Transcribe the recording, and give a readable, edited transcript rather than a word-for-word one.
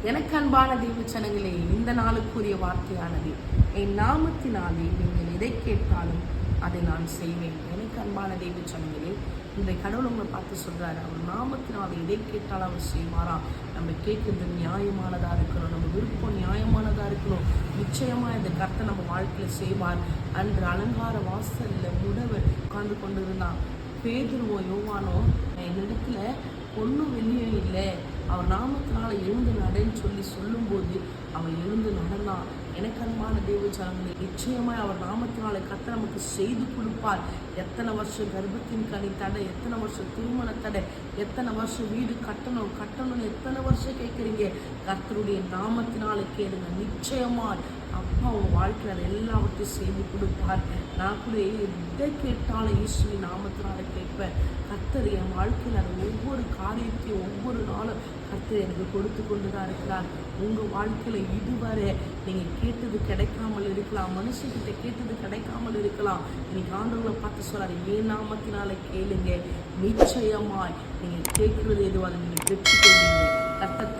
எனக்கு அன்பான தேவச்சனங்களே, இந்த நாளுக்குரிய வார்த்தையானது, என் நாமத்தினாலே நீங்கள் எதை கேட்டாலும் அதை நான் செய்வேன். எனக்கு அன்பான தேவச்சனங்களே, இந்த கடவுள் உங்களை பார்த்து சொல்றாரு, அவர் நாமத்தினால எதை கேட்டாலும் அவர் செய்வாரா. நம்ம கேட்கறது நியாயமானதா இருக்கணும், நம்ம விருப்பம் நியாயமானதா இருக்கணும். நிச்சயமா இந்த கர்த்தர் நம்ம வாழ்க்கையில செய்வார். அன்று அலங்கார வாசல்ல முடவர் உட்கார்ந்து கொண்டு இருந்தான். பேதுருவோ யோவானோ என்னிடத்துல ஒன்றும் வெளியே இல்லை, அவர் நாமத்தினால எழுந்து நடன்னு சொல்லும்போது அவன் எழுந்து நடந்தான். எனக்கு அன்பான தேவஜனங்களே, நிச்சயமாய் அவர் நாமத்தினால கர்த்தர் நமக்கு செய்து கொடுப்பார். எத்தனை வருஷம் கர்ப்பத்தின் கனி தடை, எத்தனை வருஷம் திருமண தடை, எத்தனை வருஷம் வீடு கட்டணும்னு எத்தனை வருஷம் கேட்குறீங்க, கர்த்தருடைய நாமத்தினால கேளுங்க. நிச்சயமாய் அப்பா உங்கள் வாழ்க்கையில் எல்லாவற்றையும் செய்து கொடுப்பார். நான் கூட எதை கேட்டாலும் இயேசுவின் நாமத்தினால கேட்பேன். கர்த்தர் என் வாழ்க்கையில் அது ஒவ்வொரு காரியத்தையும் ஒவ்வொரு நாளும் கர்த்தர் எனக்கு கொடுத்து கொண்டு தான் இருக்கிறார். உங்கள் வாழ்க்கையில் இதுவரை நீங்கள் கேட்டது கிடைக்காமல் இருக்கலாம், மனுஷங்கிட்ட கேட்டது கிடைக்காமல் இருக்கலாம். இன்னைக்கு ஆண்டவங்களை பார்த்து சொல்றாரு, ஏன் நாமத்தினால கேளுங்க, நிச்சயமாய் நீங்கள் கேட்கறது எதுவாக நீங்கள் பெற்றுக்கொள்வீங்க. கர்த்தர்